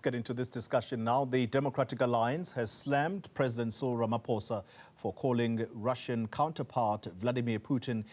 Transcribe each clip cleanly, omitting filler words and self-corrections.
Let's get into this discussion now. The Democratic Alliance has slammed President Cyril Ramaphosa for calling Russian counterpart Vladimir Putin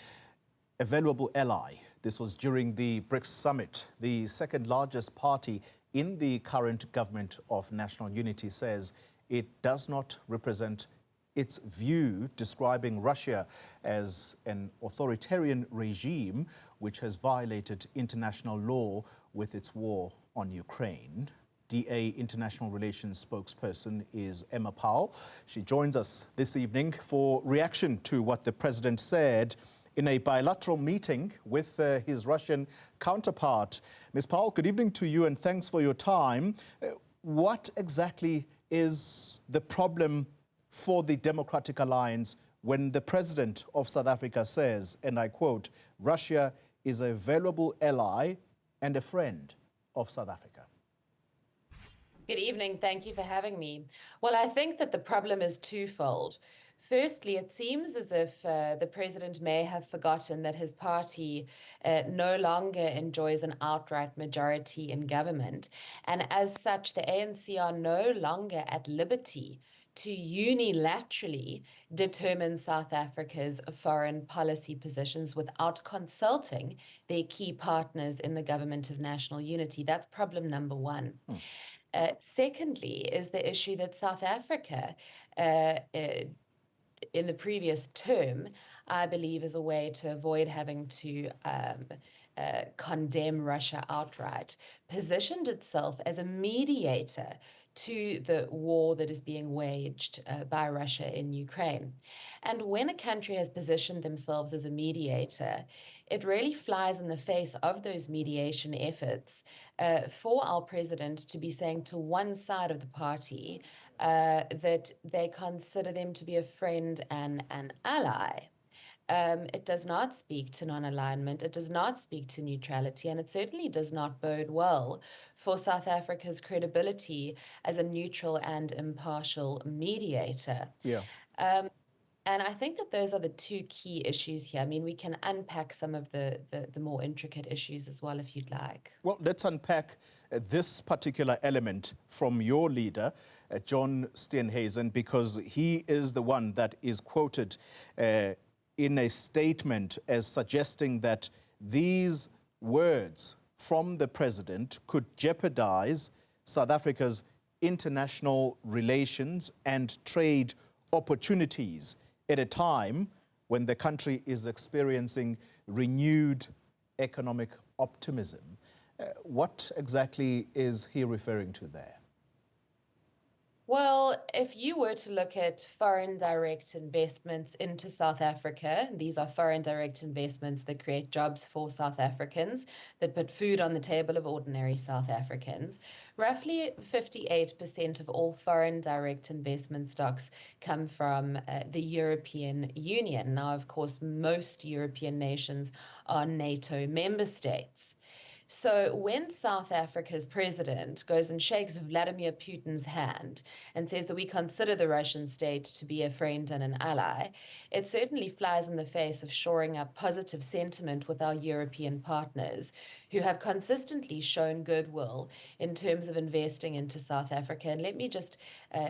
a valuable ally. This was during the BRICS summit. The second largest party in the current government of national unity says it does not represent its view, describing Russia as an authoritarian regime which has violated international law with its war on Ukraine. DA International Relations spokesperson is Emma Powell. She joins us this evening for reaction to what the president said in a bilateral meeting with his Russian counterpart. Ms. Powell, good evening to you and thanks for your time. What exactly is the problem for the Democratic Alliance when the president of South Africa says, and I quote, Russia is a valuable ally and a friend of South Africa? Good evening. Thank you for having me. Well, I think that the problem is twofold. Firstly, it seems as if the president may have forgotten that his party no longer enjoys an outright majority in government. And as such, the ANC are no longer at liberty to unilaterally determine South Africa's foreign policy positions without consulting their key partners in the government of national unity. That's problem number one. Secondly, is the issue that South Africa, in the previous term, I believe is a way to avoid having to condemn Russia outright, positioned itself as a mediator to the war that is being waged by Russia in Ukraine. And when a country has positioned themselves as a mediator, it really flies in the face of those mediation efforts for our president to be saying to one side of the party that they consider them to be a friend and an ally. It does not speak to non-alignment, it does not speak to neutrality, and it certainly does not bode well for South Africa's credibility as a neutral and impartial mediator. Yeah. And I think that those are the two key issues here. I mean, we can unpack some of the more intricate issues as well, if you'd like. Well, let's unpack this particular element from your leader, John Steenhuisen, because he is the one that is quoted in a statement as suggesting that these words from the president could jeopardize South Africa's international relations and trade opportunities at a time when the country is experiencing renewed economic optimism. What exactly is he referring to there? Well, if you were to look at foreign direct investments into South Africa, these are foreign direct investments that create jobs for South Africans, that put food on the table of ordinary South Africans. Roughly 58% of all foreign direct investment stocks come from the European Union. Now, of course, most European nations are NATO member states. So when South Africa's president goes and shakes Vladimir Putin's hand and says that we consider the Russian state to be a friend and an ally, it certainly flies in the face of shoring up positive sentiment with our European partners who have consistently shown goodwill in terms of investing into South Africa. And let me just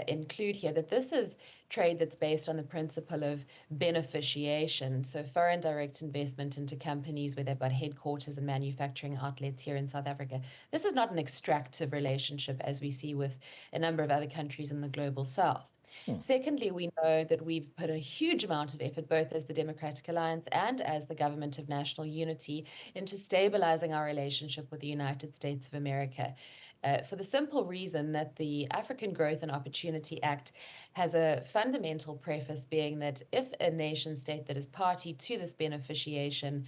include here that this is trade that's based on the principle of beneficiation. So foreign direct investment into companies where they've got headquarters and manufacturing outlets here in South Africa. This is not an extractive relationship as we see with a number of other countries in the global south. Secondly, we know that we've put a huge amount of effort, both as the Democratic Alliance and as the Government of National Unity, into stabilizing our relationship with the United States of America. For the simple reason that the African Growth and Opportunity Act has a fundamental preface being that if a nation state that is party to this beneficiation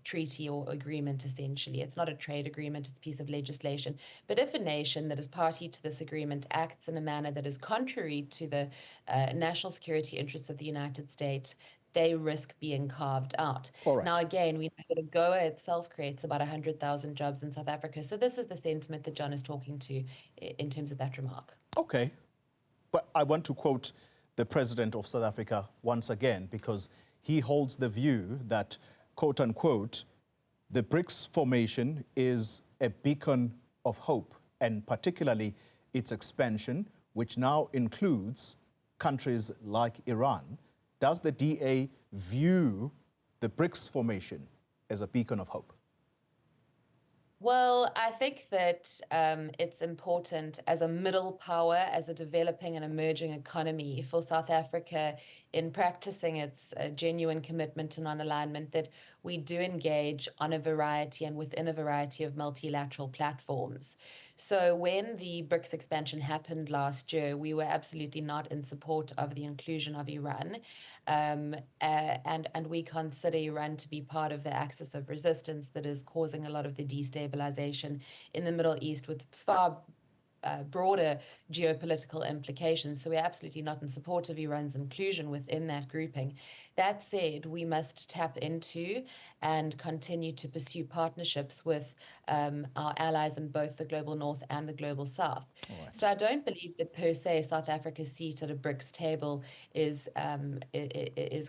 treaty or agreement, essentially, it's not a trade agreement, it's a piece of legislation, but if a nation that is party to this agreement acts in a manner that is contrary to the national security interests of the United States, they risk being carved out. Right. Now, again, we know that AGOA itself creates about 100,000 jobs in South Africa. So this is the sentiment that John is talking to in terms of that remark. Okay. But I want to quote the president of South Africa once again, because he holds the view that, quote unquote, the BRICS formation is a beacon of hope and particularly its expansion, which now includes countries like Iran. Does the DA view the BRICS formation as a beacon of hope? Well, I think that it's important as a middle power, as a developing and emerging economy for South Africa in practicing its genuine commitment to non-alignment, that we do engage on a variety and within a variety of multilateral platforms. So when the BRICS expansion happened last year, we were absolutely not in support of the inclusion of Iran. And we consider Iran to be part of the axis of resistance that is causing a lot of the destabilization in the Middle East, with far broader geopolitical implications. So we're absolutely not in support of Iran's inclusion within that grouping. That said, we must tap into and continue to pursue partnerships with our allies in both the global north and the global south. Right. So I don't believe that per se South Africa's seat at a BRICS table is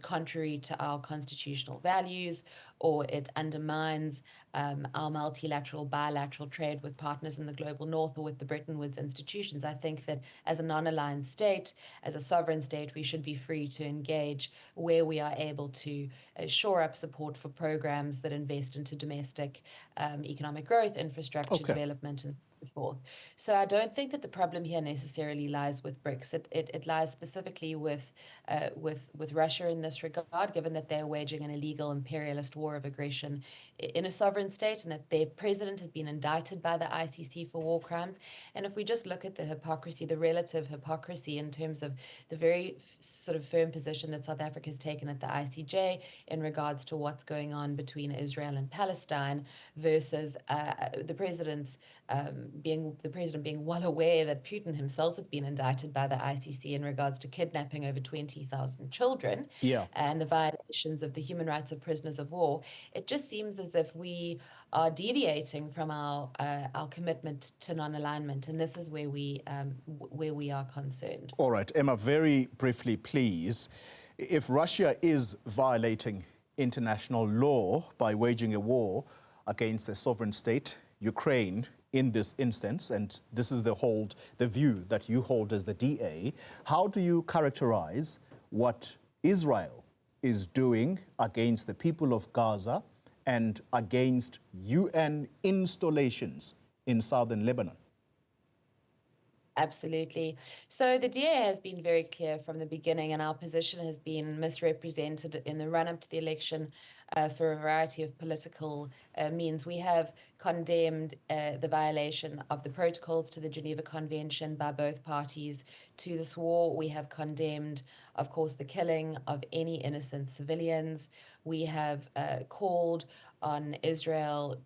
contrary to our constitutional values, or it undermines our multilateral, bilateral trade with partners in the global north or with the Bretton Woods institutions. I think that as a non-aligned state, as a sovereign state, we should be free to engage where we are able to shore up support for programs that invest into domestic economic growth, infrastructure development, and so forth. So I don't think that the problem here necessarily lies with BRICS. It lies specifically with Russia in this regard, given that they're waging an illegal imperialist war of aggression in a sovereign state, and that their president has been indicted by the ICC for war crimes. And if we just look at the hypocrisy, the relative hypocrisy in terms of the very sort of firm position that South Africa has taken at the ICJ in regards to what's going on between Israel and Palestine versus the president being well aware that Putin himself has been indicted by the ICC in regards to kidnapping over 20,000 children and the violations of the human rights of prisoners of war. It just seems as if we are deviating from our commitment to non-alignment, and this is where we are concerned. All right, Emma, very briefly, please. If Russia is violating international law by waging a war against a sovereign state, Ukraine, in this instance, and this is the view that you hold as the DA, how do you characterize what Israel is doing against the people of Gaza and against UN installations in southern Lebanon? Absolutely. So the DA has been very clear from the beginning, and our position has been misrepresented in the run-up to the election for a variety of political means. We have condemned the violation of the protocols to the Geneva Convention by both parties to this war. We have condemned, of course, the killing of any innocent civilians. We have called on Israel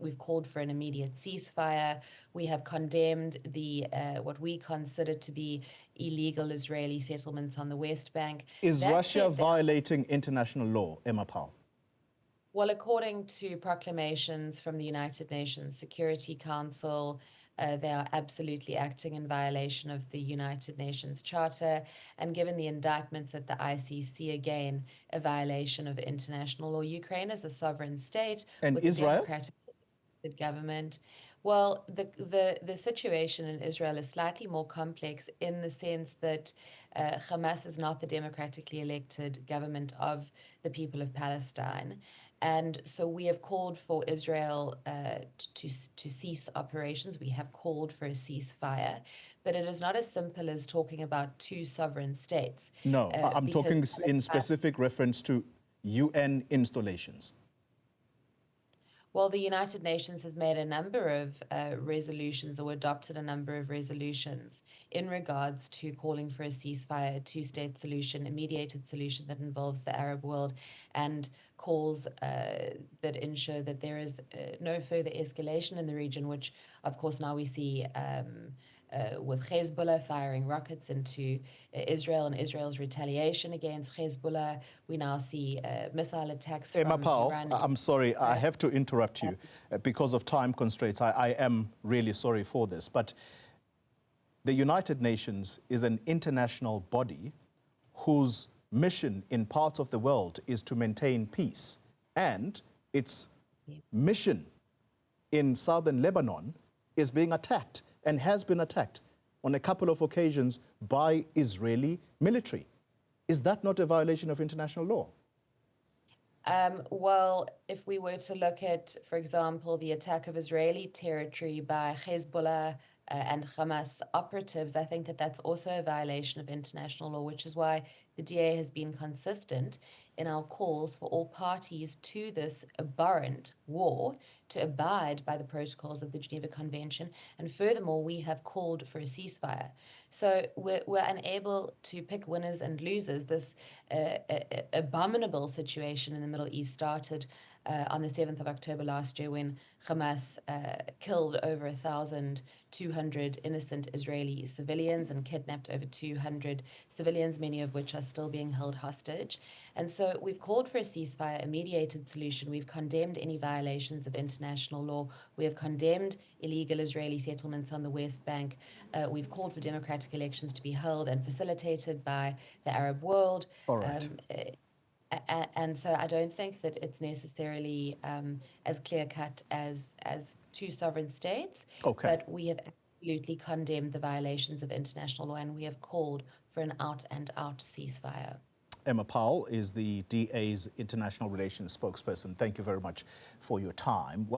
we've called for an immediate ceasefire. We have condemned the what we consider to be illegal Israeli settlements on the West Bank. Is Russia violating international law, Emma Powell? Well, according to proclamations from the United Nations Security Council, they are absolutely acting in violation of the United Nations Charter, and given the indictments at the ICC, again, a violation of international law. Ukraine is a sovereign state with Israel? a democratic government. Well, the situation in Israel is slightly more complex in the sense that Hamas is not the democratically elected government of the people of Palestine. And so we have called for Israel to cease operations. We have called for a ceasefire. But it is not as simple as talking about two sovereign states. No, I'm talking in specific reference to UN installations. Well, the United Nations has made a number of resolutions, or adopted a number of resolutions in regards to calling for a ceasefire, a two-state solution, a mediated solution that involves the Arab world, and calls that ensure that there is no further escalation in the region, which, of course, now we see with Hezbollah firing rockets into Israel and Israel's retaliation against Hezbollah. We now see missile attacks Emma from Powell, Iran. I'm sorry, I have to interrupt you because of time constraints. I am really sorry for this, but the United Nations is an international body whose mission in parts of the world is to maintain peace, and its mission in southern Lebanon is being attacked and has been attacked on a couple of occasions by Israeli military. Is that not a violation of international law? Well, if we were to look at, for example, the attack of Israeli territory by Hezbollah and Hamas operatives, I think that that's also a violation of international law, which is why the DA has been consistent in our calls for all parties to this abhorrent war to abide by the protocols of the Geneva Convention. And furthermore, we have called for a ceasefire. So we're unable to pick winners and losers. This abominable situation in the Middle East started on the 7th of October last year when Hamas killed over 1,200 innocent Israeli civilians and kidnapped over 200 civilians, many of which are still being held hostage. And so we've called for a ceasefire, a mediated solution. We've condemned any violations of international law. We have condemned illegal Israeli settlements on the West Bank. We've called for democratic elections to be held and facilitated by the Arab world. All right. And so I don't think that it's necessarily as clear-cut as two sovereign states. Okay. But we have absolutely condemned the violations of international law, and we have called for an out-and-out ceasefire. Emma Powell is the DA's international relations spokesperson. Thank you very much for your time.